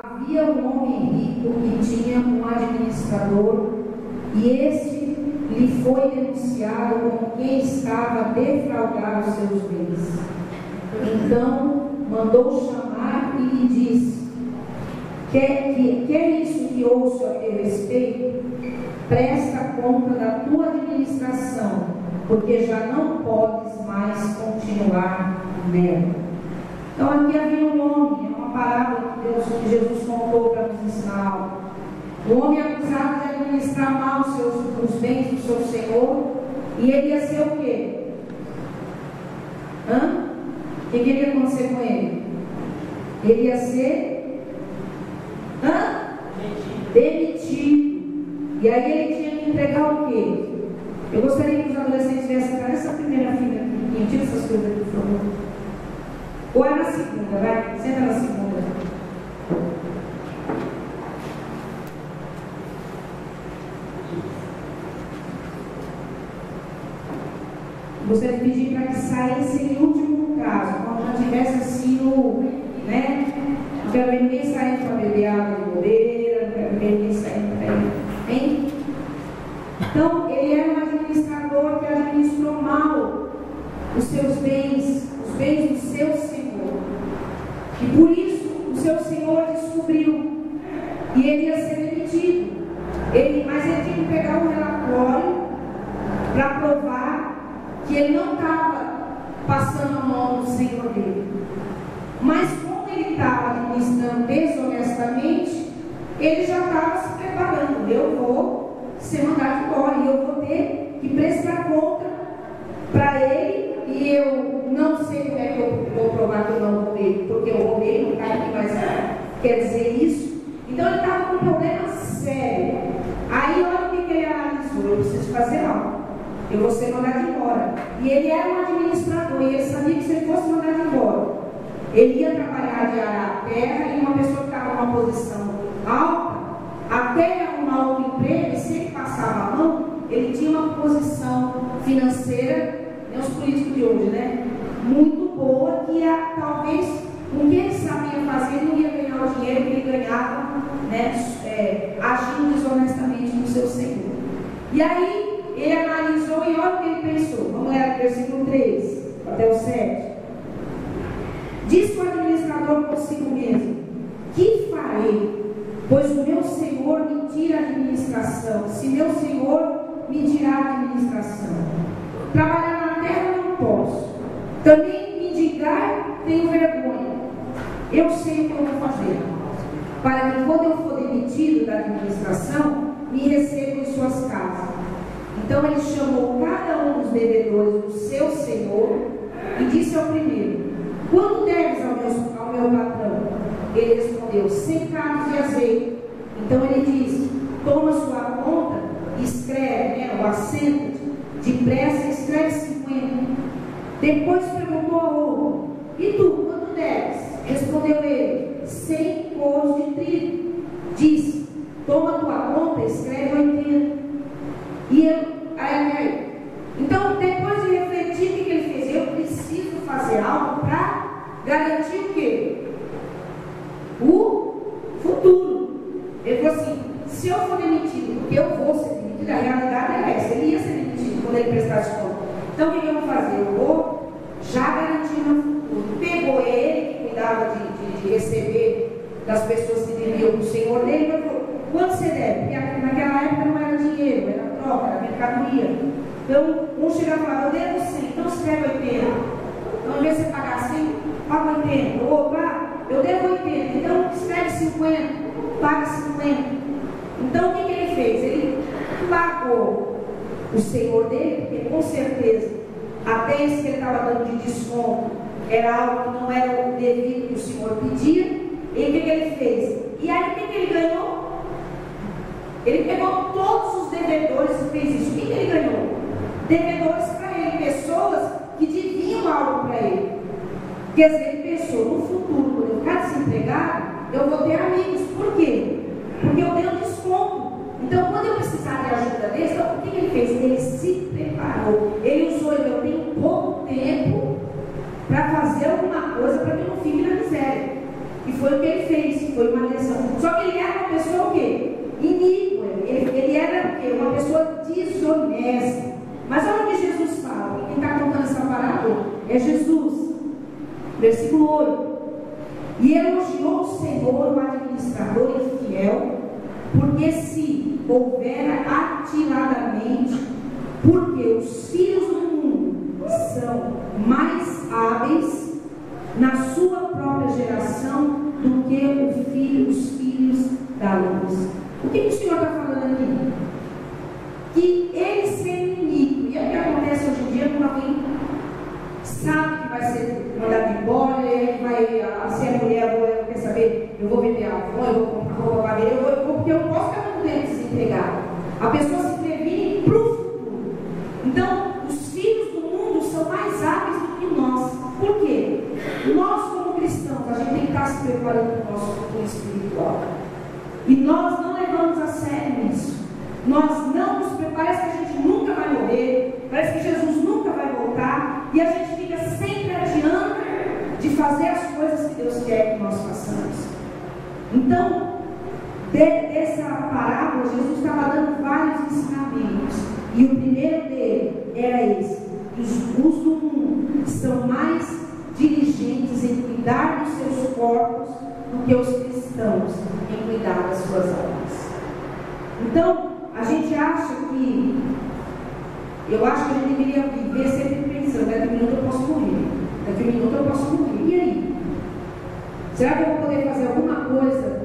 Havia um homem rico que tinha um administrador, e este lhe foi denunciado como quem estava a defraudar os seus bens. Então mandou chamar e lhe disse: quer isso que ouço a teu respeito? Presta conta da tua administração, porque já não podes mais continuar nela. Então aqui havia um homem, é uma parábola que Jesus contou para nos ensinar algo. O homem acusado de administrar mal os bens do seu Senhor, e ele ia ser o quê? O que iria acontecer com ele? Ele ia ser demitido. E aí ele tinha que entregar o quê? Eu gostaria que os adolescentes viessem para essa primeira fila aqui. Tira essas coisas aqui, por favor. Ou é na segunda, vai? Senta na segunda. Gostaria de pedir para que saísse em último caso, quando já tivesse assim né? Não quero ver ninguém saindo para beber água de bobeira, não quero ver ninguém saindo para ir. Hein? Então, ele era um administrador que administrou mal os seus bens, os bens do seu Senhor. E por isso, o seu Senhor descobriu. E ele ia ser demitido. Mas ele tinha que pegar um relatório para provar que ele não estava passando a mão no Senhor dele. Mas como ele estava administrando desonestamente, ele já estava se preparando. Eu vou ser mandado embora e eu vou ter que prestar conta para ele, e eu não sei como é que eu vou provar que eu não roubei, porque eu roubei, não está aqui, mas quer dizer isso. Então ele estava com um problema sério. Aí olha o que ele analisou: eu preciso fazer algo, eu vou ser mandado embora. E ele era um administrador, e ele sabia que se ele fosse mandado embora, ele ia trabalhar de arar a terra, e uma pessoa que estava numa posição alta, até arrumar outro emprego, e se ele passava a mão, ele tinha uma posição financeira, os políticos de hoje, né? Muito boa, que talvez com o que ele sabia fazer, não ia ganhar o dinheiro que ele ganhava, né? Agindo desonestamente no seu Senhor. E aí, ele analisou e olha o que ele pensou. Vamos ler o versículo 3 até o 7. Disse o administrador consigo mesmo: que farei? Pois o meu Senhor me tira a administração. Se meu Senhor me tirar a administração, trabalhar na terra não posso, também mendigar tenho vergonha. Eu sei o que eu vou fazer, para que quando eu for demitido da administração, me recebam em suas casas. Então ele chamou cada um dos devedores do seu Senhor e disse ao primeiro: quanto deves ao meu patrão? Ele respondeu: 100 carros de azeite. Então ele disse: toma sua conta, escreve, ou assenta-te, depressa escreve 50. Depois perguntou ao outro: e tu, quanto deves? Respondeu ele: 100 coros de trigo. Disse: toma tua conta, escreve 80. E ele, então, depois de refletir, o que ele fez? Eu preciso fazer algo para garantir o quê? O futuro. Ele falou assim: se eu for demitido, porque eu vou ser demitido, a realidade é essa, ele ia ser demitido quando ele prestasse conta. Então o que eu vou fazer? Eu vou já garantir meu futuro. Pegou ele, que cuidava de receber das pessoas que deviam para o Senhor dele, e falou: quanto você deve? Porque naquela época não era dinheiro, era troca, era mercadoria. Então um chegava e falava: eu devo 100, então escreve 80. Então ao invés de você pagar 100, paga 80. Opa, eu devo 80, então escreve 50, paga 50. Então o que ele fez? Ele pagou o Senhor dele, porque com certeza até isso que ele estava dando de desconto era algo que não era o devido que o Senhor pedia. E o que ele fez? E aí o que ele ganhou? Ele pegou todos os devedores e fez isso. O que ele ganhou? Devedores para ele, pessoas que deviam algo para ele. Quer dizer, ele pensou: no futuro, quando eu ficar desempregado, eu vou ter amigos. Por quê? Porque eu tenho desconto. Então, quando eu precisar de ajuda desse, então, o que ele fez? Ele se preparou. Ele usou: eu tenho pouco tempo para fazer alguma coisa para que eu não fique na miséria. E foi o que ele fez. Foi uma lição Senhor o administrador e fiel, porque se houver atiradamente, porque os filhos do mundo são mais hábeis na sua própria geração do que os filhos da luz. O que o Senhor está falando aqui? Que ele sendo iníquo, e é o que acontece hoje em dia quando alguém sabe que vai ser mandado embora, ele vai ser a mulher, quer saber, eu vou vender a eu vou comprar roupa para ele, porque eu não posso ficar muito tempo desempregado. A pessoa se previne para o futuro. Então, os filhos do mundo são mais hábeis do que nós. Por quê? Nós, como cristãos, a gente tem que estar se preparando para o nosso futuro espiritual. E nós não levamos a sério isso. Nós não nos preparamos, parece que a gente nunca vai morrer, parece que Jesus nunca vai voltar, e a gente fica sempre adiando de fazer as coisas que Deus quer que nós façamos. Então, dessa parábola, Jesus estava dando vários ensinamentos, e o primeiro dele era esse: que os do mundo são mais diligentes em cuidar dos seus corpos do que os cristãos em cuidar das suas almas. Então, a gente acha que, eu acho que a gente deveria viver sempre pensando: daqui a um minuto eu posso morrer, daqui a um minuto eu posso morrer, e aí? Será que eu vou poder fazer alguma coisa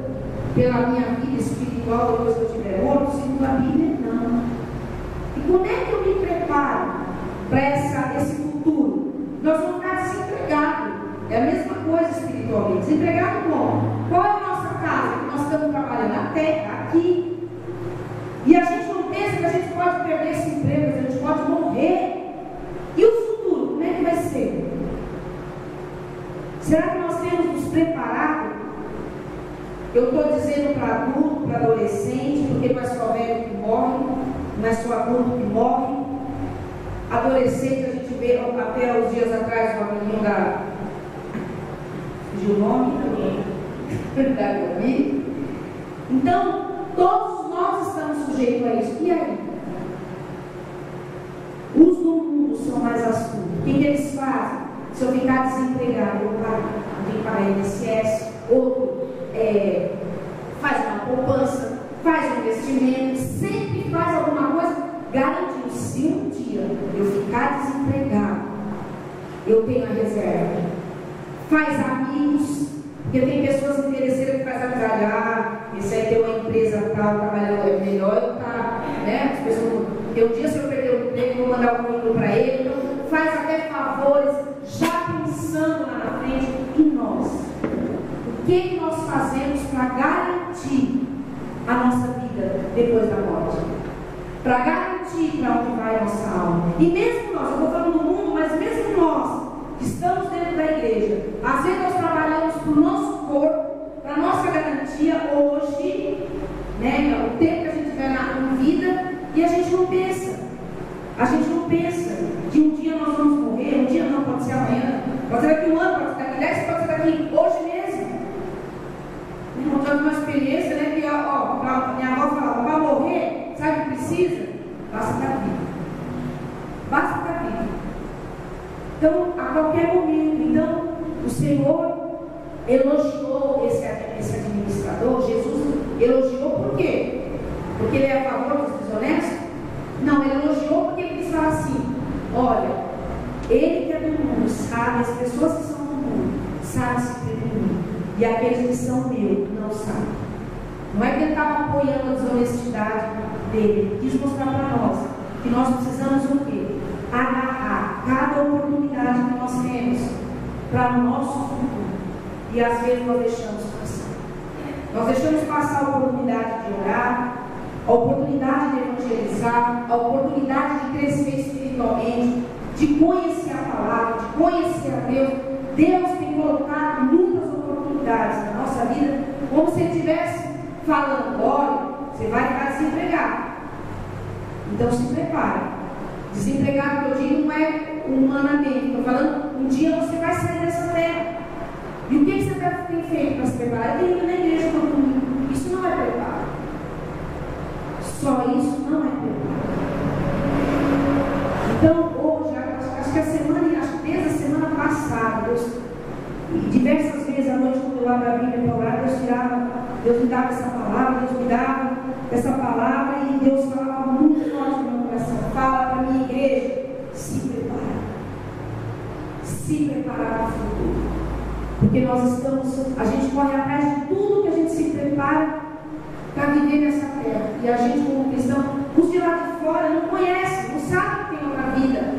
pela minha vida espiritual depois que eu tiver morto? Segundo a Bíblia, não. E como é que eu me preparo para esse futuro? Nós vamos ficar desempregados. É a mesma coisa espiritualmente. Desempregado como? Qual é a nossa casa? Nós estamos trabalhando na terra, aqui. E a gente não pensa que a gente pode perder esse emprego, a gente pode morrer. E o futuro, como é que vai ser? Será que nós temos nos preparado? Eu estou dizendo para adulto, para adolescente, porque não é só velho que morre, não é só adulto que morre. Adolescente, a gente vê até os dias atrás uma menina da... fugiu o nome? Da Covid. Então, todos nós estamos sujeitos a isso. E aí? Os do mundo são mais astutos. O que eles fazem? Se eu ficar desempregado, eu tenho que pagar INSS, outro faz uma poupança, faz um investimento, sempre faz alguma coisa, garantindo, se um dia eu ficar desempregado, eu tenho a reserva. Faz amigos, porque tem pessoas interesseiras que fazem amizade. Esse aí tem uma empresa tal, trabalhando é melhor, né? As pessoas, um dia se eu perder o emprego, vou mandar um currículo para ele. Então, faz até favores, já pensando lá na frente. E nós? O que nós fazemos para garantir a nossa vida depois da morte? Para garantir para onde vai a nossa alma. E mesmo nós, eu estou falando do mundo, mas mesmo nós, que estamos dentro da igreja, às vezes nós trabalhamos para o nosso corpo, para a nossa garantia hoje, né, o tempo que a gente tiver na vida, e a gente não pensa. A gente não pensa que um dia nós vamos morrer, um dia não, pode ser amanhã, pode ser daqui um ano, pode ser daqui 10, pode ser daqui hoje mesmo. Eu tive uma experiência, né, que minha avó falava: para morrer, sabe o que precisa? Basta estar vivo. Basta estar vivo. Então, a qualquer momento, então, o Senhor elogiou esse administrador. Jesus elogiou por quê? Porque ele é a favor dos desonestos? Não, ele elogiou porque ele quis falar assim: olha, ele que é do mundo sabe, as pessoas que são do mundo sabem se prevenir, e aqueles que são meus não sabem. Não é que ele estava apoiando a desonestidade dele, ele quis mostrar para nós que nós precisamos o quê? Agarrar cada oportunidade que nós temos para o nosso futuro. E às vezes nós deixamos passar. Nós deixamos passar a oportunidade de orar, a oportunidade de evangelizar, a oportunidade de crescer espiritualmente, de conhecer a palavra, de conhecer a Deus. Deus tem colocado muitas oportunidades na nossa vida, como se Ele estivesse falando: olha, você vai ficar desempregado. Então se prepare. Desempregado, que eu digo, não é humanamente, estou falando, um dia você vai sair dessa terra. E o que você tem feito para se preparar? Eu tenho ido na igreja todo domingo. Isso não é preparo. Só isso não é preparo. Então, hoje, acho que desde a semana passada, Deus, e diversas vezes à noite, quando eu abro a Bíblia para orar, Deus tirava Deus me dava essa palavra, Deus me dava essa palavra, e Deus falava muito forte no meu coração. Fala para a minha igreja, se prepara. Se preparar para o futuro. Porque a gente corre atrás de tudo que a gente se prepara para viver nessa terra. E a gente, como cristão, os de lá de fora não conhece, não sabe que tem outra vida,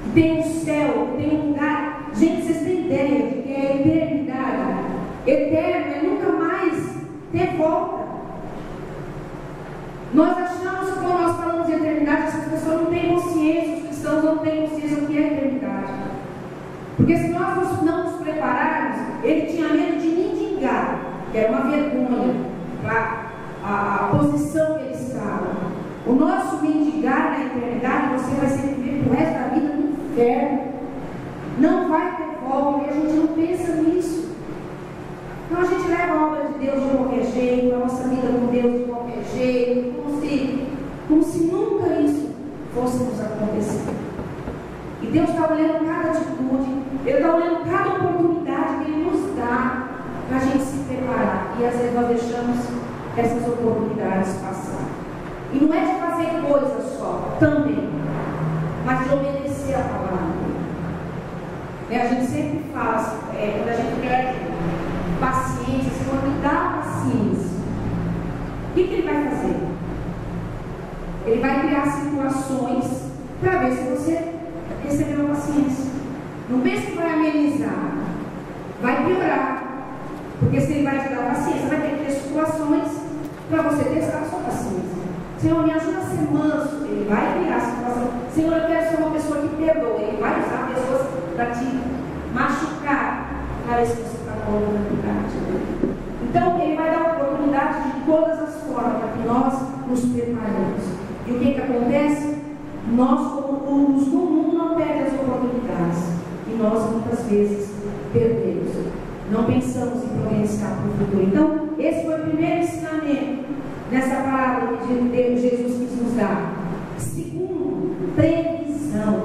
que tem um céu, que tem um lugar. Gente, vocês têm ideia de que é a eternidade. Eterno é nunca mais ter volta. Nós achamos que quando nós falamos de eternidade, essas pessoas não têm consciência, os cristãos não têm consciência do que é eternidade. Porque se nós não nos prepararmos, ele tinha medo de mendigar, que era uma vergonha para a posição que ele estava. O nosso mendigar na eternidade, você vai ser viver pro resto da vida no inferno. Não vai ter volta, e a gente não pensa nisso. Então a gente leva a obra de Deus de qualquer jeito, a nossa vida com Deus de qualquer jeito, como se nunca isso fosse nos acontecer. E Deus está olhando cada atitude, Ele está olhando cada oportunidade que Ele nos dá para a gente se preparar. E às vezes nós deixamos essas oportunidades passar. E não é de fazer coisas só, também, mas de obedecer a palavra. A gente sempre fala, quando a gente pede paciência, Senhor, me dá paciência. O que Ele vai fazer? Ele vai criar situações para ver se você recebeu a paciência. Não pense que vai amenizar, vai piorar. Porque se Ele vai te dar paciência, vai ter que ter situações para você testar a sua paciência. Senhor, me ajuda a ser manso. Ele vai criar a situação. Senhor, eu quero ser uma pessoa que perdoa. Ele vai usar pessoas para te machucar, para ver se você está colocando em prática. Então, Ele vai dar oportunidade de todas as formas para que nós nos preparemos. E o que acontece? Nós, como os do mundo, não perdemos as oportunidades. E nós, muitas vezes, perdemos. Não pensamos em providenciar para o futuro. Então, esse foi o primeiro ensinamento nessa palavra que Deus, Jesus quis nos dar. Segundo, previsão.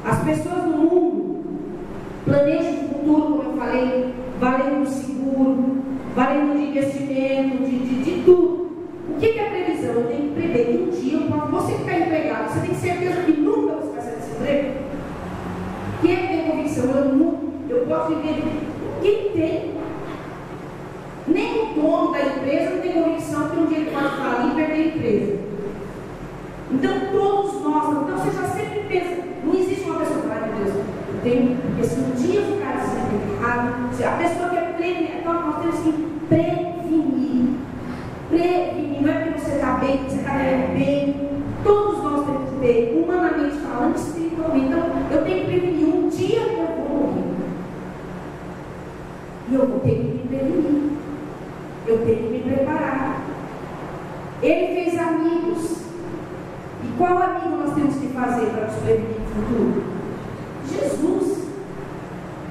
As pessoas no mundo planejam o futuro, como eu falei, valendo do seguro, valendo de investimento, de tudo. O que é previsão? Eu tenho que prever que um dia, você ficar empregado, você tem certeza que nunca você vai sair desse emprego? Quem tem convicção? Eu posso viver. Quem tem? Nem o dono da empresa não tem convicção que um dia ele pode falir e perder a empresa. Então todos nós, então você já sempre pensa, não existe uma pessoa que fala, meu Deus, eu tenho, porque se um dia eu ficar desempregado, a pessoa que é prevenir, então nós temos que prevenir. Prevenir, não é porque você está bem, você está bem. Todos nós temos que ter, humanamente falando, espiritualmente. Então eu tenho que prevenir um dia que eu vou morrer. E eu vou ter que me prevenir. Eu tenho que me preparar. Ele fez amigos. E qual amigo nós temos que fazer para nos prevenir no futuro? Jesus.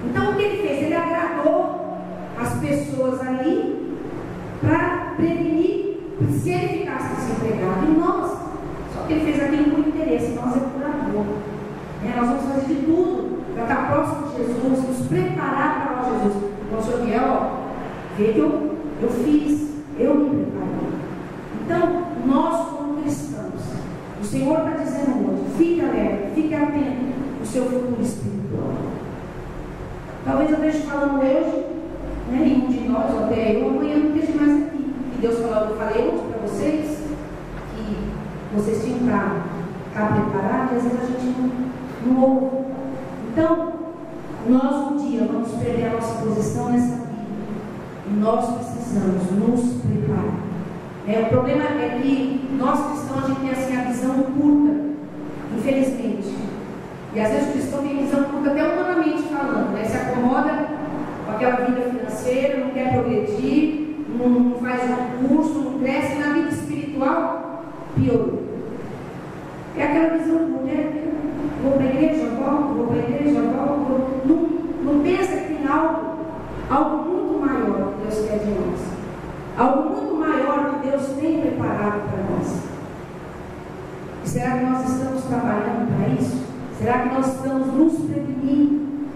Então o que ele fez? Ele agradou as pessoas ali para prevenir se ele ficasse desempregado. E nós, só que ele fez aquilo por interesse, nós é por amor. Nós vamos fazer de tudo para estar próximo de Jesus, nos preparar para nós, Jesus. O Senhor Miguel, vê que eu fiz, eu me preparei. Então, nós como cristãos, o Senhor está dizendo hoje, fique alerta, fique atento ao seu futuro espiritual. Talvez eu esteja falando hoje, nenhum de nós, ou até eu, amanhã não esteja mais aqui. E Deus falou, eu falei hoje para vocês, que vocês tinham que estar preparados, e às vezes a gente não ouve. Então, nós um dia vamos perder a nossa posição nessa vida. E nós precisamos nos preparar. O problema é que nós cristãos a gente tem assim a visão curta, infelizmente. E às vezes o cristão tem visão curta até humanamente falando, se acomoda com aquela vida financeira, não quer progredir, não faz um curso, não cresce, na vida espiritual piorou. É aquela visão curta, vou para a igreja, volto, não pensa que tem algo muito maior que Deus quer de nós. Algo muito maior que Deus tem preparado para nós. E será que nós estamos trabalhando para isso? Será que nós estamos nos prevenindo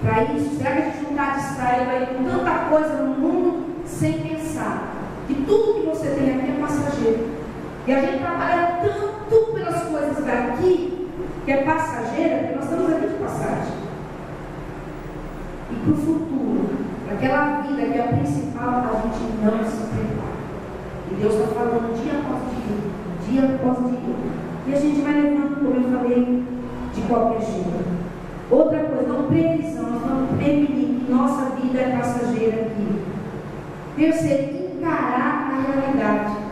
para isso? Será que a gente não está distraído aí com tanta coisa no mundo sem pensar que tudo que você tem aqui é passageiro. E a gente trabalha tanto pelas coisas daqui, que é passageira, que nós estamos aqui de passagem. E para o futuro, para aquela vida que é a principal, a gente não se prepara. E Deus está falando dia após dia após dia. E a gente vai levando, como eu falei, de qualquer jeito. Outra coisa, não previsão, nós vamos prevenir que nossa vida é passageira aqui. Terceiro, encarar a realidade.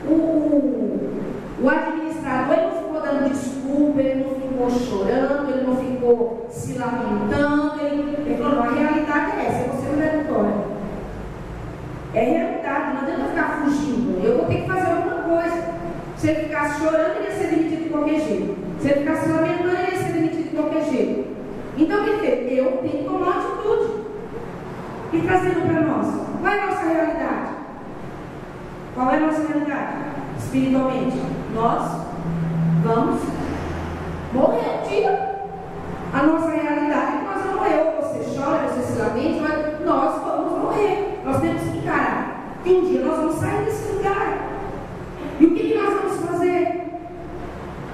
O administrador, ele não ficou dando desculpa, ele não ficou chorando, ele não ficou se lamentando, ele falou, não, a realidade é essa, você não é vitória. É realidade, não adianta ficar fugindo, eu vou ter que fazer alguma coisa. Se ele ficasse chorando, ele ia ser demitido de qualquer jeito. Se ele ficasse se lamentando, ele ia ser demitido de qualquer jeito. Então, o que fez? Eu tenho que tomar atitude. E trazendo para nós, qual é a nossa realidade? Qual é a nossa realidade? Espiritualmente, nós vamos morrer um dia. A nossa realidade é que nós vamos morrer. Ou você chora, você se lamenta, mas nós vamos morrer. Nós temos que encarar que um dia nós vamos sair desse lugar. E o que nós vamos fazer?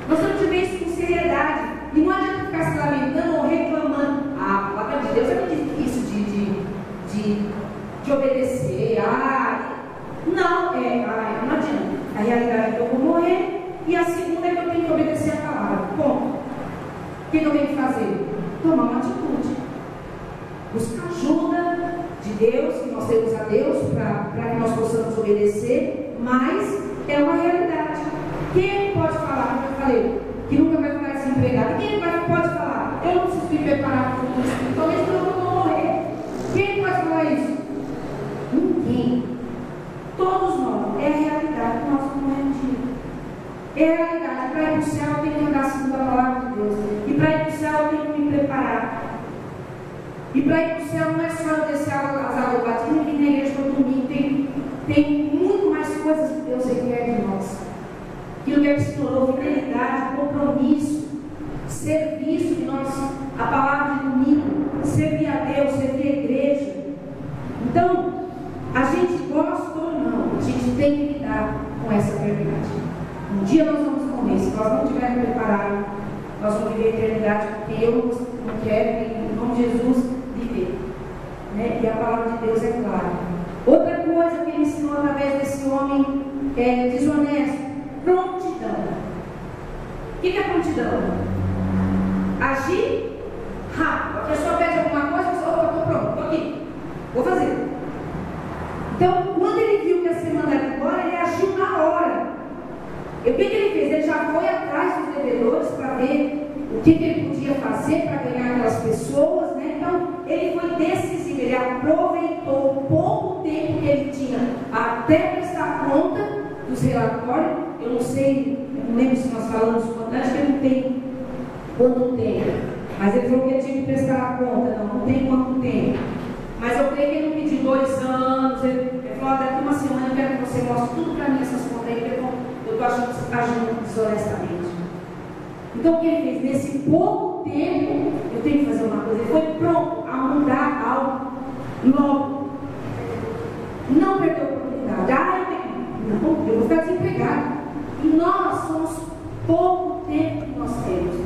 Nós temos que ver isso com seriedade. E não adianta ficar se lamentando ou reclamando. A palavra de Deus é muito difícil de obedecer. Não adianta. A realidade é que eu vou morrer. E a segunda é que eu tenho que obedecer a palavra. Ponto. O que eu tenho que fazer? Tomar uma atitude. Buscar ajuda de Deus, que nós temos a Deus para que nós possamos obedecer. Mas é uma realidade. Quem pode falar, como eu falei, que nunca vai ficar desempregado? Quem pode falar? Eu não preciso me preparar para o futuro espiritualmente, porque eu vou morrer. Quem pode falar isso? Ninguém. Todos nós. É a realidade que nós vamos morrer um dia. É a realidade. Para ir para o céu, eu tenho que andar segundo a palavra de Deus. E para ir para o céu, eu tenho que me preparar. E para ir para o céu, não é só eu descer as águas batidas e vir na igreja todo domingo. Tem muito mais coisas que Deus requer de nós. Aquilo que é que se tornou fidelidade, compromisso, serviço de nós, a palavra de domingo, servir a Deus, servir a igreja. Então, a gente gosta ou não, a gente tem que lidar com essa verdade. Um dia nós vamos morrer, se nós não estivermos preparados, nós vamos viver a eternidade, porque eu não quero, em nome de Jesus, viver. Né? E a palavra de Deus é clara. Outra coisa que ele ensinou através desse homem desonesto, prontidão. O que é prontidão? Agir rápido. A pessoa pede alguma coisa, a pessoa, estou pronto, estou aqui, vou fazer. Então, quando ele viu que ia ser mandado embora, ele agiu na hora. E o que ele fez? Ele já foi atrás dos devedores para ver o que ele podia fazer para ganhar aquelas pessoas, né? Então, ele foi decisivo, ele aproveitou o pouco tempo que ele tinha até prestar conta dos relatórios. Eu não sei, eu não lembro se nós falamos quanto, acho que ele não tem quanto tempo, mas ele falou que ele tinha que prestar a conta, não tem quanto tempo. Mas eu creio que ele não pediu 2 anos, ele falou, daqui uma semana eu quero que você mostre tudo para mim, essas contas aí, porque eu estou achando que você está agindo desonestamente. Então o que ele fez? Nesse pouco tempo, eu tenho que fazer uma coisa, ele foi pronto a mudar algo logo. Não perdeu a oportunidade. Não, eu vou ficar desempregado. E nós somos pouco tempo que nós temos.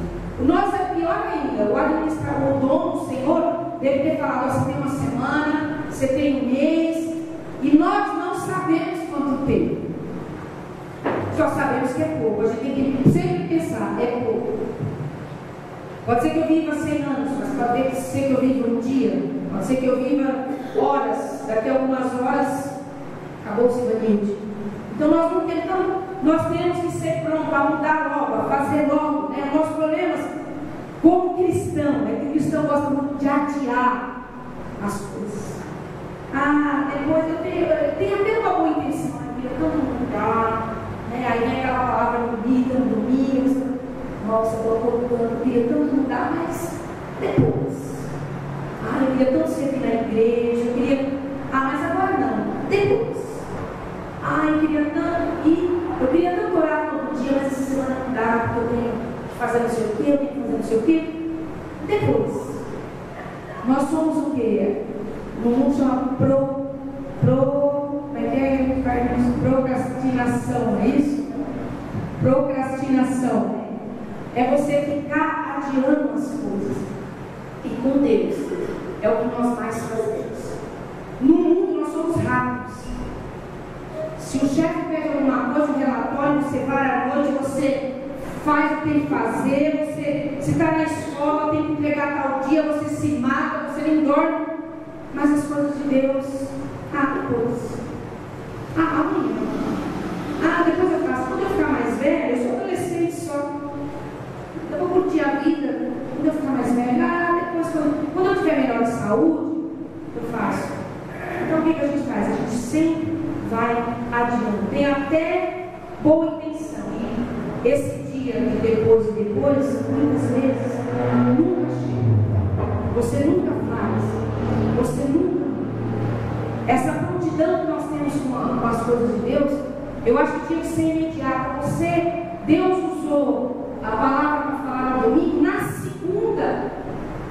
O nosso é pior ainda. O administrador, o dono, o Senhor, deve ter falado, você tem uma semana, você tem um mês, e nós não sabemos quanto tempo. Só sabemos que é pouco. A gente tem que sempre pensar, é pouco. Pode ser que eu viva 100 anos, mas pode ser que eu viva um dia, pode ser que eu viva horas, daqui a algumas horas acabou o seguinte. Então nós temos que ser prontos a mudar logo, a fazer logo, né? O nosso problema como cristão é que o cristão gosta muito de adiar as coisas. Depois eu tenho até uma boa intenção, eu queria tanto mudar, né? Aí vem aquela palavra bonita no domingo, nossa, eu queria tanto mudar, mas depois. Eu queria tanto servir na igreja, eu queria. Mas agora não, depois. Eu queria tanto orar todo dia, mas essa semana não dá, porque eu tenho que fazer não sei o quê, eu tenho que fazer não sei o quê. Depois. Nós somos o quê? No mundo chama procrastinação, é isso? Procrastinação é você ficar adiando as coisas. E com Deus é o que nós mais fazemos. No mundo nós somos rápidos. Se o chefe pede alguma coisa, um relatório, você vai à noite, você faz o que tem que fazer, você, se está na escola, tem que entregar tal dia, você se mata, você nem dorme. Mas as coisas de Deus, depois. Amanhã. Depois eu faço. Quando eu ficar mais velho, eu sou adolescente só. Eu vou curtir a vida. Quando eu ficar mais velho, depois quando eu tiver melhor de saúde, eu faço. Então o que a gente faz? A gente sempre vai adiante. Tem até boa intenção. E esse dia de depois, muitas vezes, nunca chega. Você nunca faz. Você nunca. Essa prontidão que nós temos com as coisas de Deus, eu acho que tinha que ser imediata. Deus usou a palavra para falar no domingo, na segunda,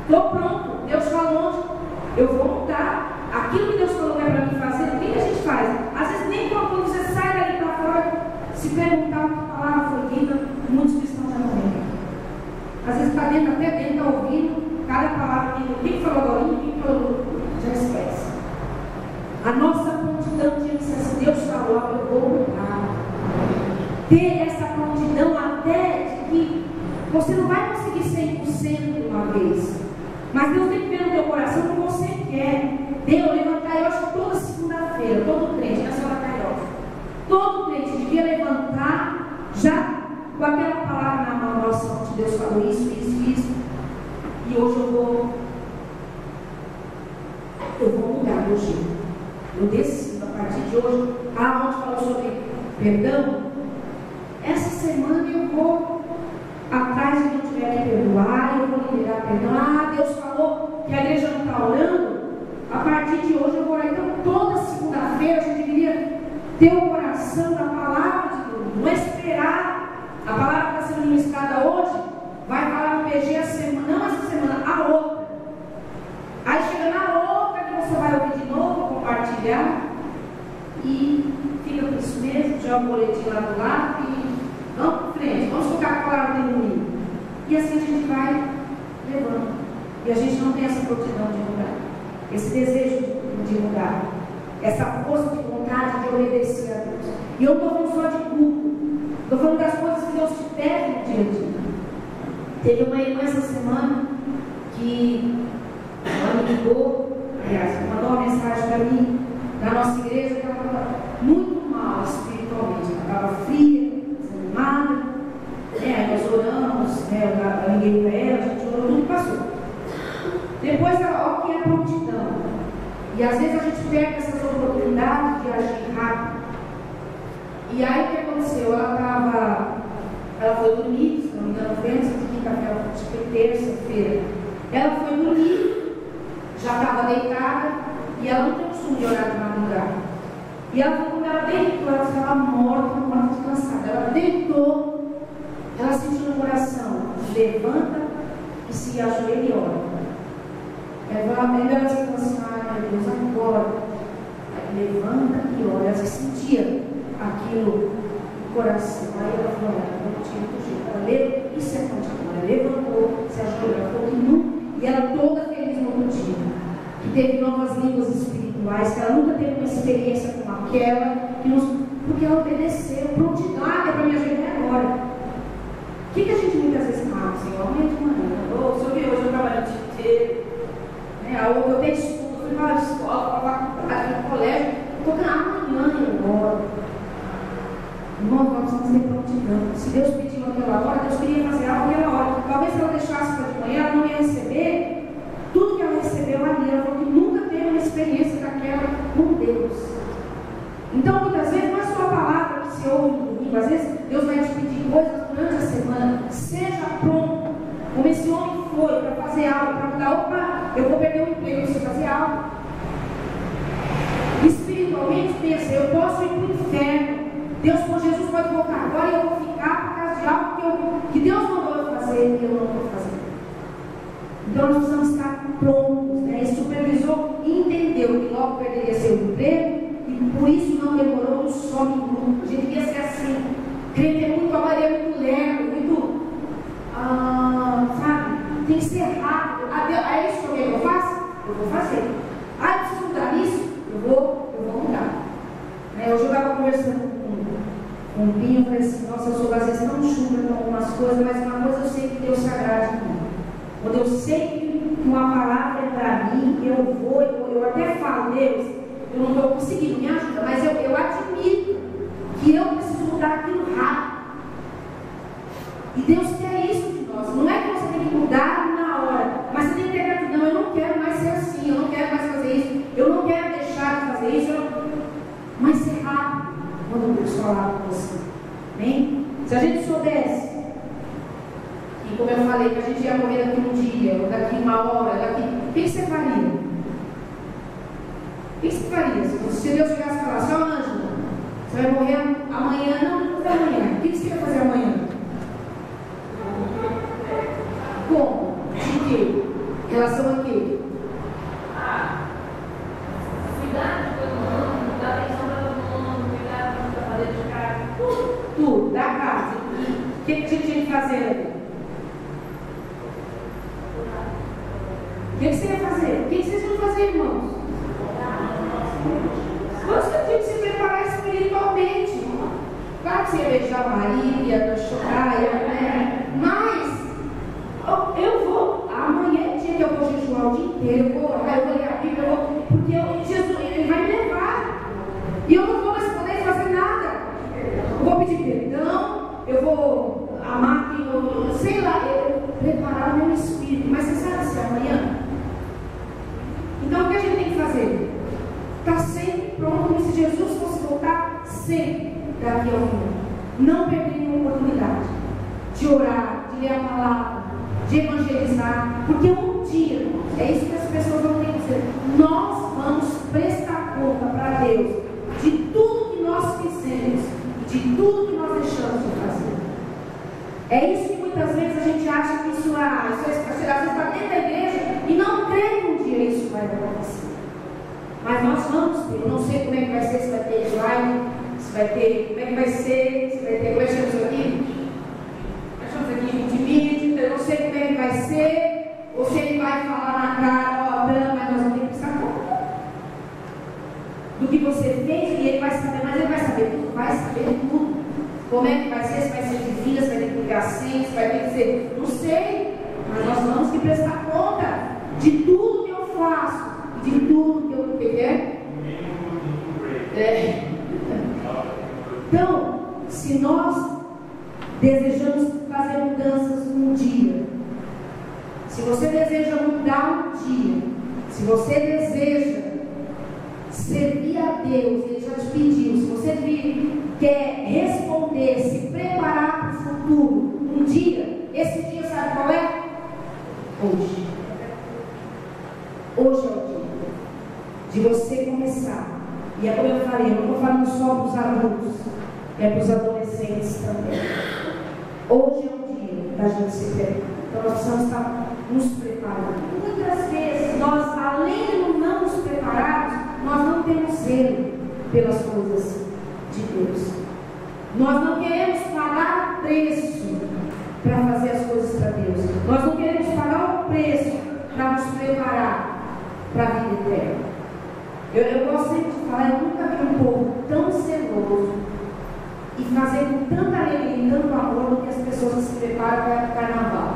estou pronto. Deus falou, eu vou mudar. Aquilo que Deus falou que é para mim fazer, o que a gente faz? Às vezes, nem quando você sai dali para fora, se perguntar o que a palavra foi dita, muitos cristãos já não lembram. Às vezes está dentro, até dentro, está ouvindo, cada palavra, o que falou agora, o que falou, já esquece. A nossa prontidão tinha que ser assim, Deus falou, eu vou mudar. Ter essa prontidão até de que você não vai conseguir 100% de uma vez. Mas Deus tem que ver no teu coração o que você quer. Deus levantar, eu acho que toda segunda-feira, todo crente, na senhora Carioca, todo crente devia levantar já com aquela palavra na mão, nossa, onde Deus falou isso, e hoje eu vou mudar meu jeito. Eu decido, a partir de hoje, onde falou sobre perdão, essa semana eu vou atrás de quem tiver que perdoar, eu vou liberar perdão. Deus falou que a igreja não está orando, a partir de hoje eu vou orar. Então, toda segunda-feira a gente deveria ter o coração da palavra de Deus, não esperar. A palavra que está sendo ministrada hoje vai falar no PG a semana, não essa semana, a outra. Aí chega na outra que você vai ouvir de novo, compartilhar, e fica com isso mesmo, joga o boletim lá do lado e vamos para frente, vamos focar a palavra do domingo. E assim a gente vai levando. E a gente não tem essa prontidão de mudar, esse desejo de mudar, essa força de vontade de obedecer a Deus. E eu não estou falando só de culto, estou falando das coisas que Deus te pede no dia a dia. Teve uma irmã essa semana que ela me ligou, aliás, mandou uma mensagem para mim, da nossa igreja, que ela estava muito mal espiritualmente, ela estava fria, desanimada. Nós oramos, eu liguei para ela, a gente orou, tudo passou. Depois, olha o que é prontidão. E às vezes a gente perde essas oportunidades de agir rápido. E aí o que aconteceu? Ela foi dormir, se não me engano, foi antes de quinta-feira, acho que foi terça-feira. Ela foi dormir, já estava deitada, e ela não tem costume de orar de madrugada. E ela, quando ela deitou, ela estava morta, cansada. Ela deitou, ela sentiu no coração, levanta e se ajoelha e ora. Ela se falou assim, meu Deus, agora. Aí levanta e ora. Ela sentia aquilo no coração. Aí ela falou, não tinha outro jeito. Ela leu, isso é continuar. Ela levantou, se ajoelhou, ela falou que não. E ela toda feliz no outro dia. Que teve novas línguas espirituais, que ela nunca teve uma experiência como aquela, porque ela obedeceu, prontidão, é para me ajoelhar agora. O que a gente muitas vezes fala, Senhor? Amanhã de manhã, se eu vi hoje eu trabalho o dia inteiro, eu tenho estudo, fui para a escola, para a faculdade, para o colégio, estou amanhã e agora. Irmão, nós precisamos ter prontidão. Se Deus pediu aquela hora, Deus queria fazer algo naquela hora. Talvez se ela deixasse para de manhã, ela não ia receber tudo que ela recebeu ali. Ela falou que nunca teve uma experiência daquela com Deus. Então, muitas vezes, não é só a palavra que se ouve no domingo. Às vezes, Deus vai te pedir coisas durante a semana. Seja pronto. Como esse homem foi para fazer algo, para mudar. Opa, eu vou perder o emprego, eu preciso fazer algo. Espiritualmente, pensa, eu posso ir para o inferno. Deus, com Jesus, pode voltar agora e eu vou ficar por causa de algo que Deus mandou eu fazer e eu não vou fazer. Então nós precisamos estar prontos. Esse supervisor entendeu que logo perderia seu emprego Por isso não demorou um só minuto. A gente devia ser assim. Queria ter muito amor, muito lerdo, muito. Sabe? Tem que ser rápido. É isso que eu faço? Eu vou fazer. Eu preciso mudar isso? Eu vou mudar. Hoje eu estava conversando com o Pinho, eu falei assim, nossa, eu sou às vezes tão chula com algumas coisas, mas uma coisa eu sei que Deus se agrada de mim. Quando eu sei que uma palavra é para mim, eu até falo, Deus, eu não estou conseguindo, me ajuda, mas eu admito que eu preciso mudar aquilo rápido. E Deus quer isso de nós. Não é que você tem que mudar na hora, mas você tem que ter gratidão. Eu não quero mais ser assim, eu não quero mais fazer isso, eu não quero deixar de fazer isso, mas ser rápido quando Deus falar com você. Amém? Se a gente soubesse, e como eu falei, que a gente ia morrer daqui um dia, ou daqui uma hora, o que você faria? O que você faria? Se Deus chegasse e falasse, Ângela, você vai morrer amanhã, não é amanhã. O que você vai fazer amanhã? Como? De quê? Em relação a quê? Cuidar de todo mundo, dar atenção para todo mundo, cuidar do trabalho de casa. Tudo, da casa. E o que a gente tinha que fazer ali? O que você ia fazer? O que vocês vão fazer, irmãos? Você tinha que se preparar espiritualmente. Claro que você ia beijar Maria, ia chorar, mas eu vou, amanhã é dia que eu vou jejuar o dia inteiro, eu vou orar, eu vou ler a Bíblia, porque Jesus, Ele vai me levar. E eu não vou mais poder fazer nada. Eu vou pedir perdão, eu vou amar quem eu, sei lá, preparar o meu espírito. Mas você sabe se é amanhã? Então o que a gente tem que fazer? Estar sempre pronto, como se Jesus fosse voltar sempre daqui ao fim. Não perder nenhuma oportunidade de orar, de ler a palavra, de evangelizar, porque um dia, é isso que as pessoas não têm que dizer, nós vamos prestar conta para Deus de tudo que nós fizemos, de tudo que nós deixamos de fazer. É isso que muitas vezes a gente acha que isso às vezes está dentro da igreja e não crê que um dia isso vai acontecer. Mas nós vamos ter, eu não sei como é que vai ser, se vai ter slide, se vai ter, como é que vai ser, se vai ter, como é que chama isso aqui? Achamos aqui 20 vídeos, eu não sei como é que vai ser, ou se ele vai falar na cara, mas nós vamos ter que prestar conta do que você fez, e ele vai saber, mas ele vai saber tudo, vai saber tudo. Como é que vai ser, se vai ser divina, se vai ter que ligar assim, se vai ter que ser, não sei, mas nós vamos que prestar conta de tudo que eu faço, de tudo que eu quero. Então, se nós desejamos fazer mudanças num dia, se você deseja mudar um dia, se você deseja servir a Deus, Ele já te pediu, se você quer responder, se preparar para o futuro, um dia, esse dia sabe qual é? Hoje. Hoje é o dia de você começar. E é como eu falei, eu não estou falando só para os adultos, é para os adolescentes também. Hoje é o dia da gente se preparar. Então nós precisamos estar nos preparando. Muitas vezes nós, além de não nos prepararmos, nós não temos zelo pelas coisas de Deus. Nós não queremos pagar o preço para fazer as coisas para Deus. Nós não queremos pagar o preço para nos preparar para a vida eterna. Eu gosto sempre de falar, eu nunca vi um povo tão zeloso e fazer com tanta alegria e tanto amor do que as pessoas que se preparam para o carnaval.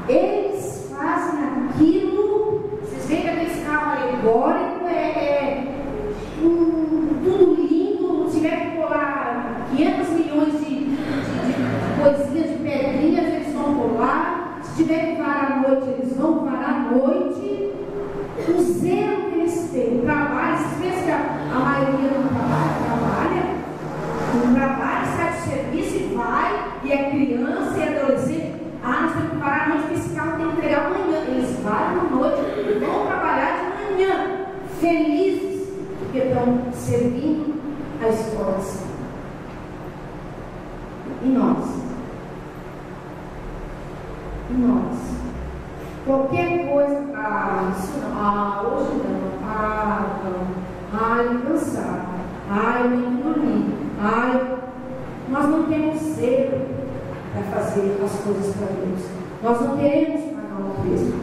Eles fazem aquilo, vocês veem que aquele carro alegórico tudo lindo, se tiver que colar 500 milhões de coisinhas, de pedrinhas, eles vão colar, se tiver que varar à noite, eles vão varar à noite. O zelo que eles têm, o trabalho, vocês veem que a maioria não trabalha, não trabalha, sai do serviço e vai, e é criança e é adolescente. Nós temos que parar à noite, porque esse carro tem que entregar amanhã. Eles varam à noite, vão trabalhar de manhã, felizes, porque estão servindo a escola. E nós? E nós? Qualquer coisa, isso não, hoje não, eu cansado. Eu nem dormi. Nós não temos zelo para fazer as coisas para Deus. Nós não queremos pagar o preço.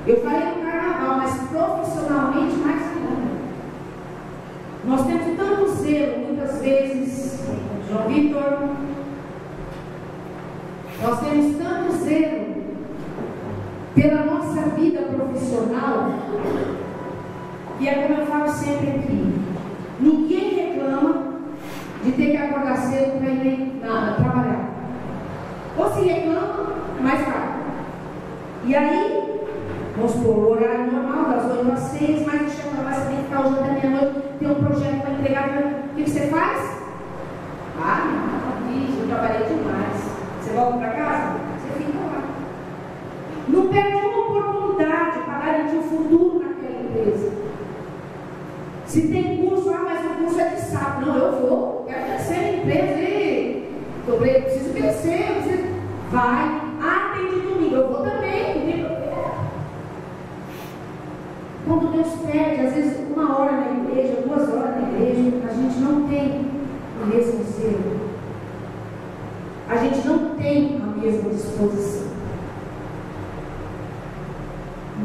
Eu falei no carnaval, mas profissionalmente mais ainda. Nós temos tanto zelo, muitas vezes, João Vitor, nós temos tanto zelo pela nossa vida profissional, que é como eu falo sempre aqui, ninguém reclama de ter que acordar cedo para ir trabalhar. Ou se reclama, mais tarde. E aí, vamos supor, o horário normal, das 8 às 6, mas chega lá, você tem que ficar hoje até meia-noite, tem um projeto para entregar. O que você faz? Eu trabalhei demais. Você volta para casa? Você fica lá. Não perde uma oportunidade para garantir o futuro naquela empresa. Se tem curso, mas o curso é de sábado. Não, eu vou. Quero crescer na empresa e eu preciso crescer. Vai. Tem de domingo. Eu vou também. Domingo eu quero. Quando Deus pede, às vezes 1 hora na igreja, 2 horas na igreja, a gente não tem o mesmo zelo. A gente não tem a mesma disposição.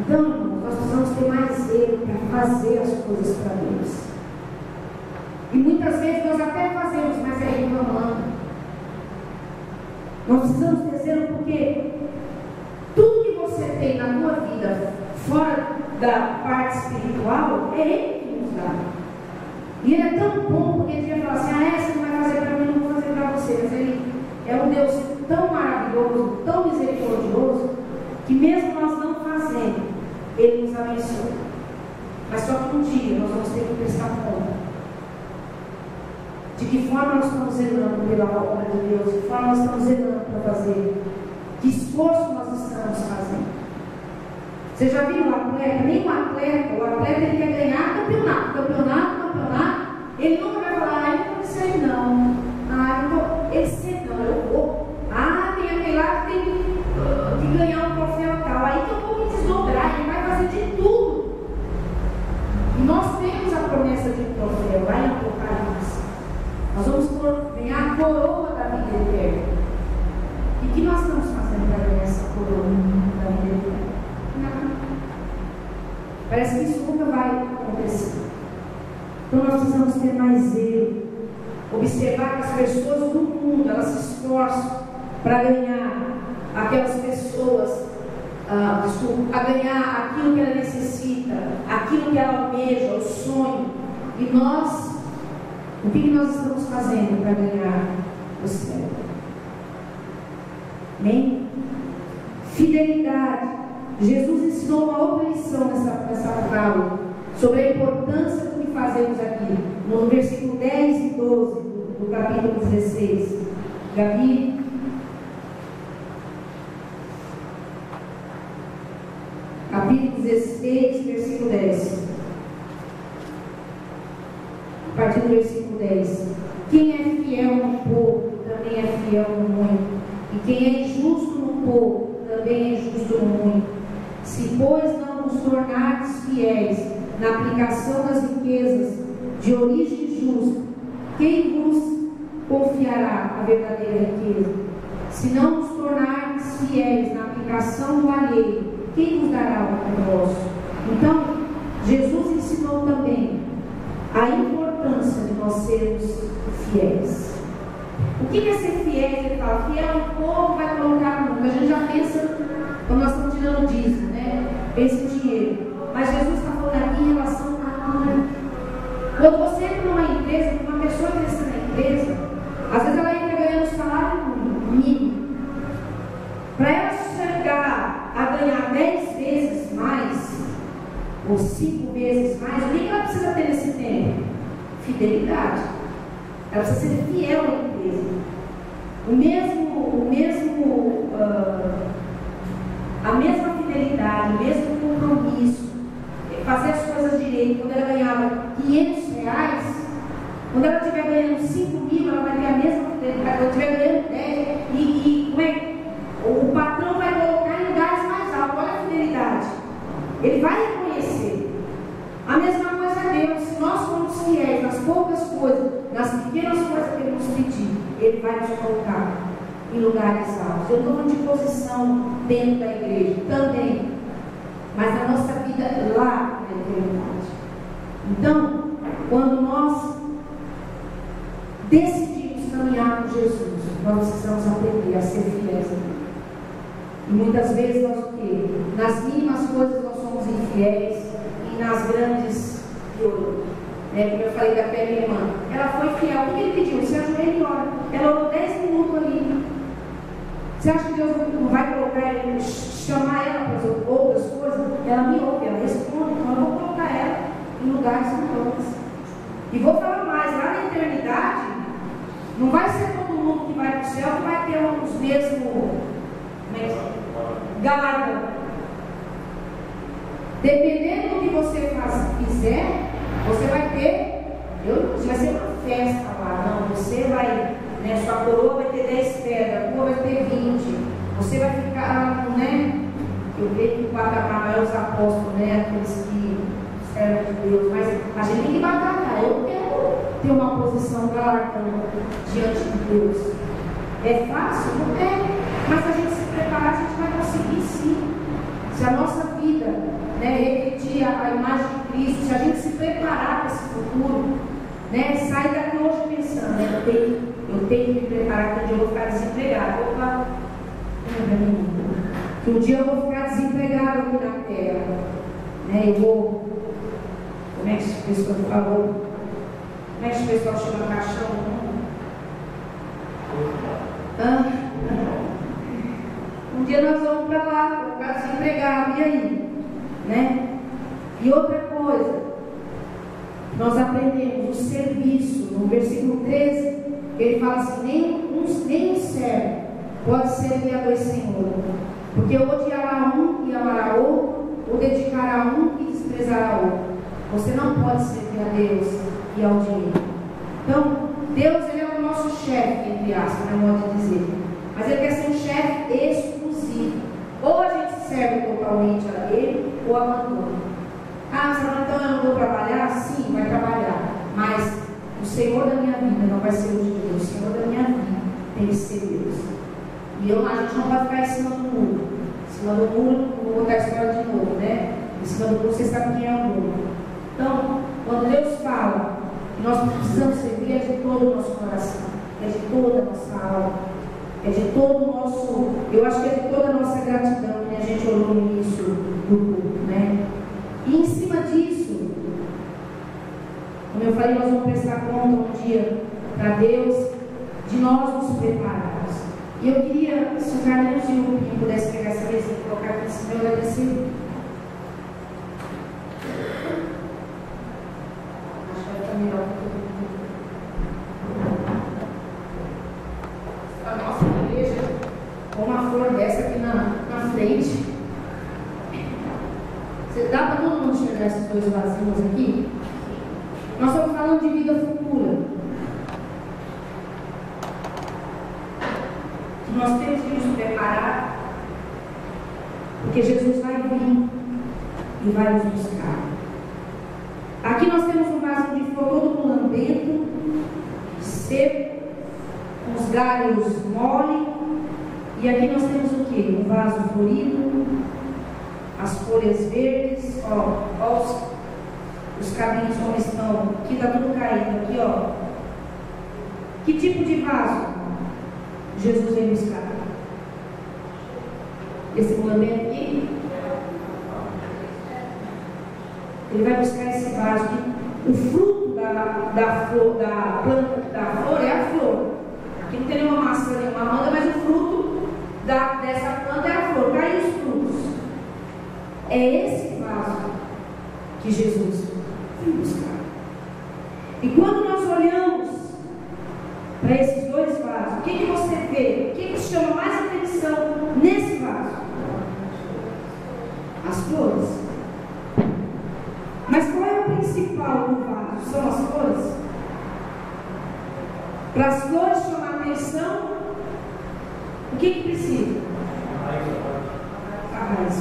Então, irmãos, nós precisamos ter mais zelo para fazer as coisas para Deus. E muitas vezes nós até fazemos, mas é reclamando. Nós precisamos ter zelo porque tudo que você tem na tua vida, fora da parte espiritual, é Ele que nos dá. E Ele é tão bom, porque Ele ia falar assim: essa não vai fazer para mim, não vou fazer para você. Mas Ele é um Deus tão maravilhoso, tão misericordioso, que mesmo nós não fazendo, Ele nos abençoa. Mas só que um dia nós vamos ter que prestar conta. De que forma nós estamos zelando pela obra de Deus, de que forma nós estamos zelando para fazer, que esforço nós estamos fazendo. Você já viu o atleta? Nem o atleta ele quer ganhar campeonato. Ele nunca vai falar: eu não sei não. Ele sei não, eu vou. Tem aquele lá que tem que ganhar um troféu tal. Aí que eu vou me desdobrar, ele vai fazer de tudo. E nós temos a promessa de um troféu lá em Apocalipse. Nós vamos ganhar a coroa da vida eterna. E o que nós estamos fazendo para ganhar essa coroa da vida eterna? Nada. Parece que isso nunca vai acontecer. Então nós precisamos ter mais zelo. Observar que as pessoas do mundo, elas se esforçam para ganhar aquelas pessoas, a ganhar aquilo que ela necessita, aquilo que ela almeja, o sonho. E nós, o que nós estamos fazendo para ganhar o céu? Amém? Fidelidade. Jesus ensinou uma outra lição nessa parábola sobre a importância do que fazemos aqui, no versículo 10 e 12 do capítulo 16. Gabi, capítulo 16, versículo 10. A partir do versículo 10. Quem é fiel no pouco, também é fiel no muito. E quem é injusto no pouco, também é justo no muito. Se, pois, não nos tornardes fiéis na aplicação das riquezas de origem justa, quem vos confiará a verdadeira riqueza? Se não nos tornardes fiéis na aplicação do alheio, quem vos dará o vosso? Então, Jesus ensinou também a importância de nós sermos fiéis. O que é ser fiel? Ele fala: fiel no povo, vai colocar no mundo. A gente já pensa, quando nós estamos tirando o dízimo, né? Pensa em dinheiro. Mas Jesus está falando aqui em relação a honra. Quando você entra numa empresa, uma pessoa que está na empresa, às vezes ela entra ganhando salário mínimo. Para ela chegar a ganhar 10 vezes mais, ou 5 vezes mais, o que ela precisa ter nesse tempo? Fidelidade. Ela precisa ser fiel à empresa. A mesma fidelidade, o mesmo compromisso, fazer as coisas direito. Quando ela ganhava R$500, quando ela estiver ganhando 5.000, ela vai ter a mesma fidelidade. Quando ela estiver ganhando 10, o patrão vai colocar em lugares mais altos. Olha a fidelidade. Ele vai reconhecer. A mesma coisa é Deus. Se nós formos fiéis nas poucas coisas, nas pequenas coisas que Ele nos pedir, Ele vai nos colocar em lugares altos. Eu estou falando de posição dentro da igreja também, mas a nossa vida lá na eternidade. Então, quando nós decidimos caminhar com Jesus, nós precisamos aprender a ser fiéis a Ele. E muitas vezes nós o quê? Nas mínimas coisas nós somos infiéis e nas grandes pioramos. Como eu falei da minha irmã, ela foi fiel. O que ele pediu? Se ajoelha e ora. Ela orou 10 minutos ali. Você acha que Deus não vai colocar ela, chamar ela para as outras coisas? Ela me ouve, ela responde. Então eu vou colocar ela em lugares importantes. E vou falar mais, lá na eternidade, não vai ser todo mundo que vai para o céu que vai ter os mesmos galardão. Dependendo do que você fizer, você vai ter, vai ser uma festa lá. Não, você vai, sua coroa vai ter 10 pedras, a tua vai ter 20. Você vai ficar, eu vejo que o patamar vai os apóstolos, aqueles que servem de Deus, mas a gente tem que batalhar. Eu quero ter uma posição galardão diante de Deus. É fácil? Não é. Mas se a gente se preparar, a gente vai conseguir sim. Se a nossa vida refletir a imagem de Cristo, se a gente se preparar para esse futuro, sair daqui hoje pensando, eu tenho que me preparar que um dia eu vou ficar desempregado. Opa, que um dia eu vou ficar desempregado aqui na terra. Eu vou. Como é que esse pessoal falou? Como é que esse pessoal chama caixão? Um dia nós vamos para lá, vou ficar desempregado, e aí? E outra coisa, nós aprendemos o serviço, no versículo 13, ele fala assim: nem um servo pode servir a dois senhores, porque odiará um e amará outro, ou dedicará um e desprezará outro. Você não pode servir a Deus e ao dinheiro. Então, Deus ele é o nosso chefe, entre aspas, modo de dizer. Mas Ele quer ser um chefe exclusivo. Ou a gente serve totalmente a Ele, ou abandona. Então eu não vou trabalhar? Sim, vai trabalhar. Mas o Senhor da minha vida não vai ser o dinheiro. O Senhor da minha vida tem que ser Deus. E a gente não vai ficar em cima do muro. Em cima do muro, vou contar a história de novo, Em cima do muro, você sabe quem é o muro. Então, quando Deus fala que nós precisamos servir, é de todo o nosso coração, é de toda a nossa alma, é de todo o nosso, eu acho que é de toda a nossa gratidão, que a gente orou no início do culto, E em cima disso, como eu falei, nós vamos prestar conta um dia para Deus, de nós nos prepararmos. E eu queria, se o Carlinhos e o Rubinho pudesse pegar essa mesa e colocar aqui em cima, eu agradecer. A nossa igreja, com uma flor dessa aqui na frente, dá para todo mundo enxergar esses dois vasinhos aqui? Nós estamos falando de vida futura, que nós temos que nos preparar, porque Jesus vai vir e vai nos buscar. Aqui nós temos um vaso de flor todo mulambento, seco, com os galhos mole. E aqui nós temos o que? Um vaso florido, as folhas verdes, os cabinhos como estão. Aqui está tudo caído, aqui, Que tipo de vaso Jesus veio buscar? Esse mulambento aqui? Ele vai buscar esse vaso aqui. O fruto da planta da flor é a flor. Aqui não tem nenhuma maçã, nenhuma amanda, mas o fruto dessa planta é a flor. Cai os frutos. É esse vaso que Jesus veio buscar. E quando nós olhamos para esses dois vasos, o que você vê? O que chama mais atenção nesse vaso? As flores. Mas qual é o principal do vaso? São as flores? Para as flores chamar atenção, o que precisa? A raiz.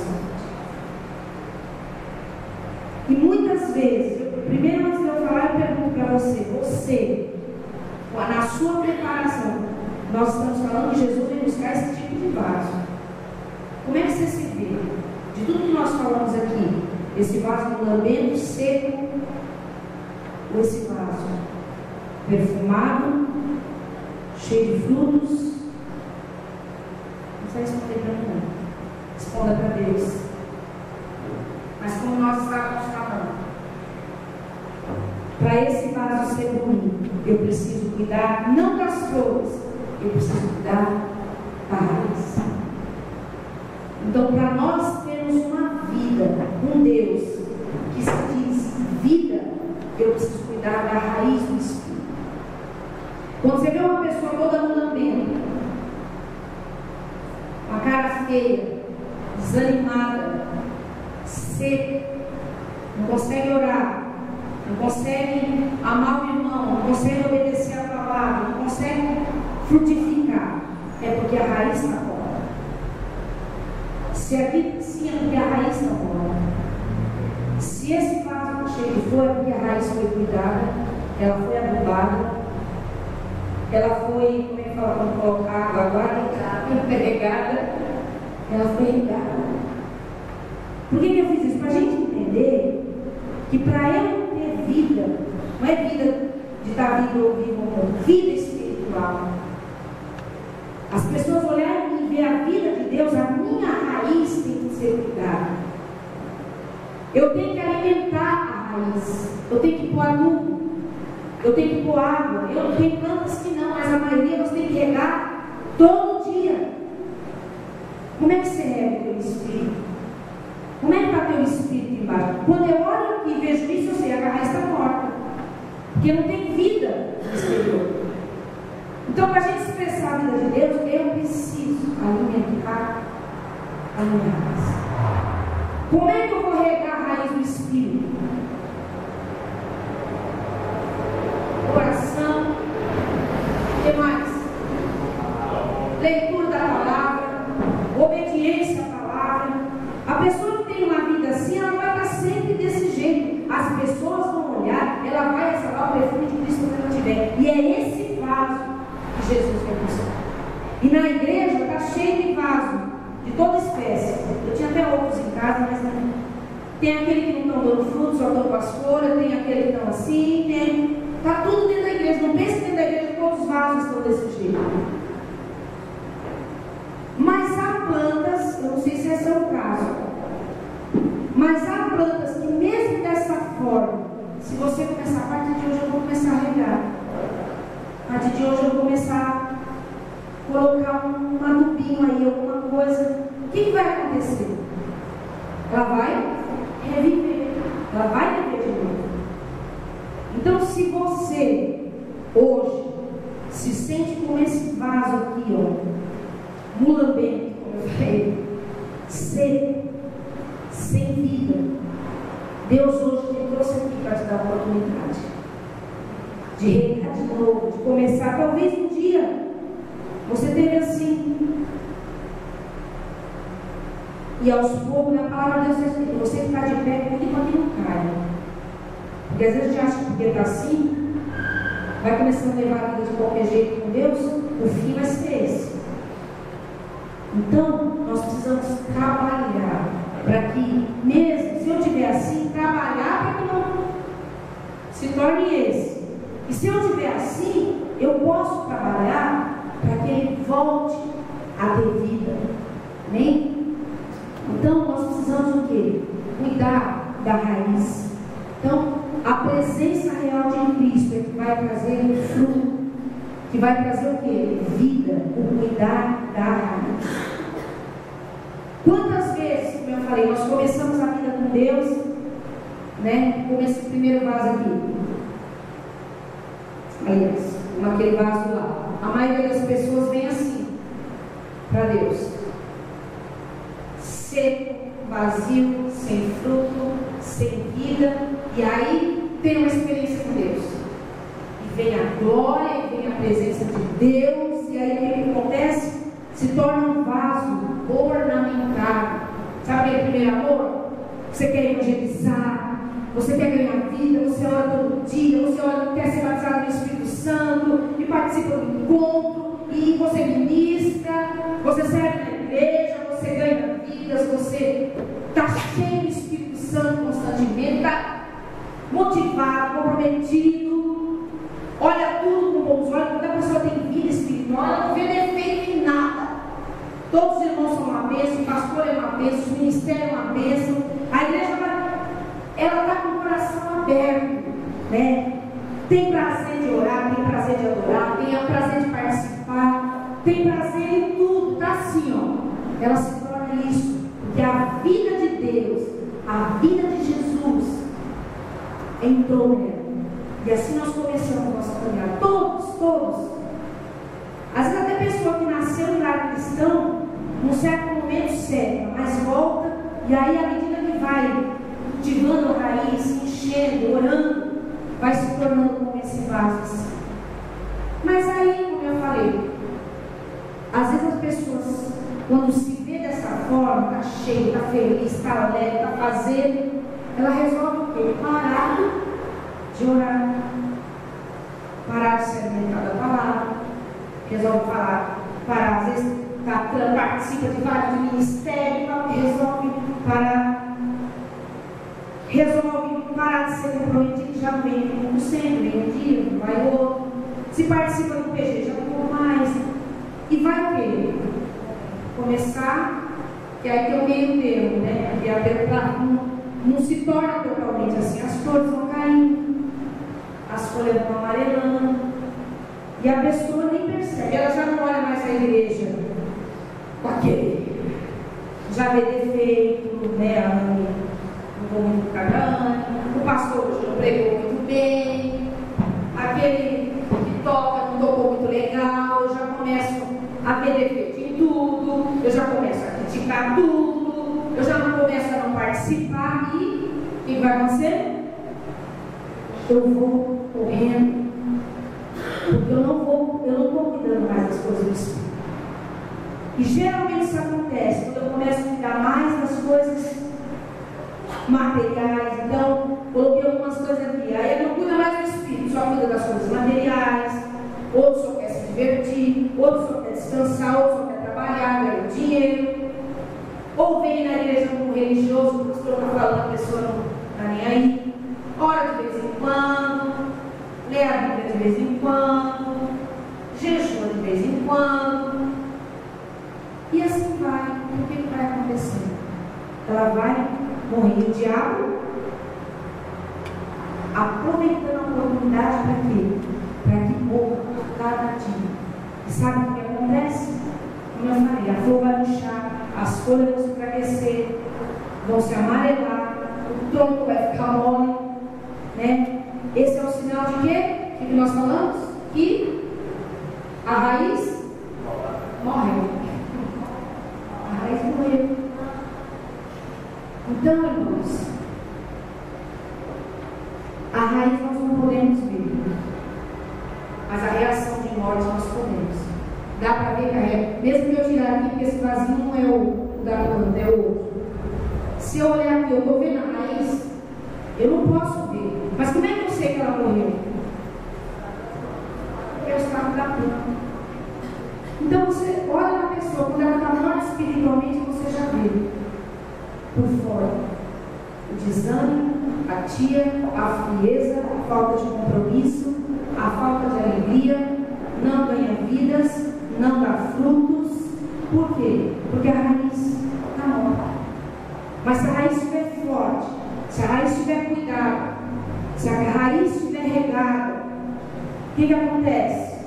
E muitas vezes, primeiro antes de eu falar, eu pergunto para você nós estamos falando que Jesus vem buscar esse tipo de vaso. Como é que você se vê? De tudo que nós falamos aqui, esse vaso mulambento, seco, ou esse vaso perfumado, cheio de frutos? Não precisa responder para mim, não. Responda para Deus. Mas como nós estávamos falando, para esse vaso ser bonito, eu preciso cuidar não das flores, eu preciso cuidar da raiz. Então, para nós termos uma vida com Deus que se diz vida, eu preciso cuidar da raiz do Espírito. Quando você vê uma pessoa toda mulambenta, com a cara feia, desanimada, seca, não consegue orar, não consegue amar o irmão, não consegue obedecer a palavra, não consegue frutificar, é porque a raiz está fora. Se aqui sim, é porque a raiz está fora. Se esse vaso está cheio de flor, é porque a raiz foi cuidada, ela foi adubada, ela foi, como é que fala, quando coloca água agora, empregada, ela foi regada. Por que eu fiz isso? Para a gente entender que para eu ter vida, não é vida de estar vivo ou vivo, não, vida espiritual. As pessoas olharem e ver a vida de Deus, a minha raiz tem que ser cuidada. Eu tenho que alimentar a raiz, eu tenho que pôr adubo, eu tenho que pôr água. Eu tenho plantas que não, mas a maioria você tem que regar todo dia. Como é que você rega o teu espírito? Como é que está teu espírito embaixo? Quando eu olho aqui e vejo isso, eu sei, a raiz está morta, porque não tem vida no exterior. Então, para a gente expressar a vida de Deus, eu preciso alimentar a minha raiz. Como é que eu vou regar a raiz do Espírito? Oração. O que mais? Leitura da palavra. Obediência à palavra. A pessoa que tem uma vida assim, ela vai estar sempre desse jeito. As pessoas vão olhar, ela vai exalar o perfume de Cristo quando ela tiver. E é esse vaso que Jesus quer buscar. E na igreja está cheio de vaso, de toda espécie. Eu tinha até outros em casa, mas não. Tem aquele que não estão dando frutos, só estão com as folhas, tem aquele que estão assim, tem. Está tudo dentro da igreja. Não pense que dentro da igreja todos os vasos estão desse jeito. Mas há plantas, eu não sei se esse é o caso, mas há plantas que mesmo dessa forma, se você começar, a partir de hoje eu vou começar a regar. A partir de hoje eu vou começar a colocar um adubinho aí, alguma coisa. O que vai acontecer? Ela vai reviver. Ela vai viver de novo. Então, se você hoje se sente como esse vaso aqui, ó, mulambento, como eu falei, seco, sem vida, Deus hoje te trouxe aqui para te dar a oportunidade de regar de novo, de começar. Talvez um dia você teve assim, e aos poucos, na palavra de Deus está escrito, você ficar de pé, cuide para que não caia. Porque às vezes a gente acha que porque está assim, vai começando a levar a vida de qualquer jeito com Deus, o fim vai ser esse. Então, nós precisamos trabalhar para que, mesmo se eu estiver assim, trabalhar para que não se torne esse. E se eu estiver assim, eu posso trabalhar para que ele volte a ter vida. Amém? Então, nós precisamos o quê? Cuidar da raiz. Então, a presença real de Cristo é que vai trazer fruto, que vai trazer o quê? Vida, o cuidar da raiz. Quantas vezes, como eu falei, nós começamos a vida com Deus, né? Como esse primeiro vaso aqui. Aliás, como aquele vaso lá. A maioria das pessoas vem assim para Deus. Seco, vazio, sem fruto, sem vida. E aí tem uma experiência com Deus. E vem a glória, e vem a presença de Deus. E aí o que acontece? Se torna um vaso ornamentado. Sabe aquele primeiro amor? Você quer evangelizar, você quer ganhar vida, você ora todo dia, você ora, quer ser batizado no Espírito Santo, e participa do encontro, e você ministra, você serve na igreja, você ganha vidas, você está cheio do Espírito Santo constantemente, está motivado, comprometido, olha tudo com bons olhos. Quando a pessoa tem vida espiritual, ela não vê defeito em nada. Todos os irmãos são uma bênção, o pastor é uma bênção, o ministério é uma bênção, a igreja ela está com o coração aberto, né? Tem prazer de orar, tem prazer de adorar, tem prazer de participar, tem prazer em tudo, está assim, ó. Ela se torna isso, porque a vida de Deus, a vida de Jesus entrou nela. E assim nós começamos a nossa caminhada. Todos. Às vezes até pessoa que nasceu no lar cristão, num certo momento seca, mas volta, e aí à medida que vai cultivando a raiz, enchendo, orando, vai se tornando como esse vaso assim. Mas aí, como eu falei, às vezes as pessoas, quando se vê dessa forma, está cheio, está feliz, está alegre, está fazendo, ela resolve o quê? Parar de orar, parar de se alimentar da palavra, resolve parar, às vezes participa de vários ministérios, resolve parar de ser comprometido, já vem como sempre, vem um dia, vai outro. Se participa do PG, já não mais. E vai o quê? Começar, que aí tem o meio termo, né? Que não se torna totalmente assim. As flores vão caindo, as folhas vão amarelando, e a pessoa nem percebe, ela já não olha mais a igreja com aquele, já vê defeito, né? Não vou muito caramba, o pastor hoje não pregou muito bem, aquele que toca não tocou muito legal, eu já começo a ver defeito em tudo, eu já começo a criticar tudo, eu já não começo a não participar, e o que vai acontecer? Eu vou correndo, porque eu não estou cuidando mais das coisas do Espírito. E geralmente isso acontece quando eu começo a cuidar mais das coisas materiais. Então, coloquei algumas coisas aqui. Aí eu não cuido mais do Espírito, só cuida das coisas materiais. Outro só quer se divertir, outro só quer descansar, outro só quer trabalhar, ganhar dinheiro. Ou vem na igreja como religioso, o pastor está falando, a pessoa não está nem aí. Ora de vez em quando, lê a Bíblia de vez em quando, jejua de vez em quando. E assim vai. O que vai acontecer? Ela vai morrer. O diabo, aproveitando a oportunidade para quê? Para que morra cada dia. E sabe o que acontece? Como eu falei, a flor vai murchar, as folhas vão se enfraquecer, vão se amarelar, o tronco vai ficar mole, né? Esse é o sinal de quê? O que nós falamos? Que a raiz morreu. A raiz morreu. Então, irmãos, a raiz nós não podemos ver, mas a reação de morte nós podemos. Dá para ver que mesmo que eu tirar aqui, porque esse vasinho não é o da planta, é o outro. Se eu olhar aqui, eu estou vendo a raiz, eu não posso ver. Mas como é que eu sei que ela morreu? Porque eu estava da planta. Então você olha na pessoa, quando ela está morta espiritualmente, você já vê por fora o desânimo, a apatia, a frieza, a falta de compromisso, a falta de alegria, não ganha vidas, não dá frutos. Por quê? Porque a raiz está morta. Mas se a raiz estiver forte, se a raiz estiver cuidada, se a raiz estiver regada, o que acontece?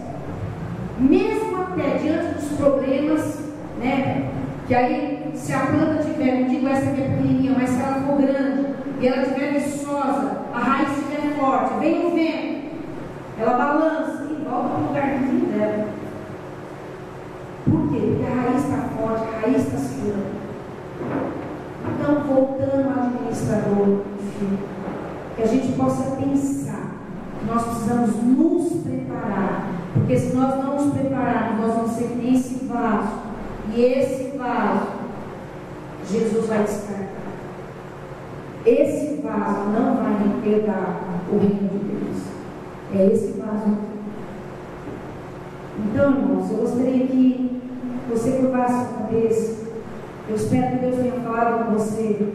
Mesmo até diante dos problemas, né? Que aí, se a planta tiver, não digo essa que é pequenininha, mas se ela for grande e ela estiver viçosa, a raiz estiver forte, vem o vento, ela balança e volta para o lugarzinho dela. Por quê? Porque a raiz está forte, a raiz está segura. Então, voltando ao administrador, que a gente possa pensar que nós precisamos nos preparar, porque se nós não nos prepararmos, nós vamos ser que nem esse vaso, e esse vaso Jesus vai descartar. Esse vaso não vai herdar o reino de Deus. É esse vaso. Então, irmãos, eu gostaria que você curvasse a sua cabeça. Eu espero que Deus tenha falado com você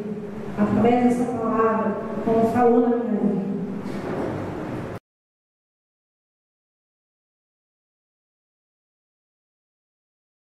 através dessa palavra, como falou na minha vida.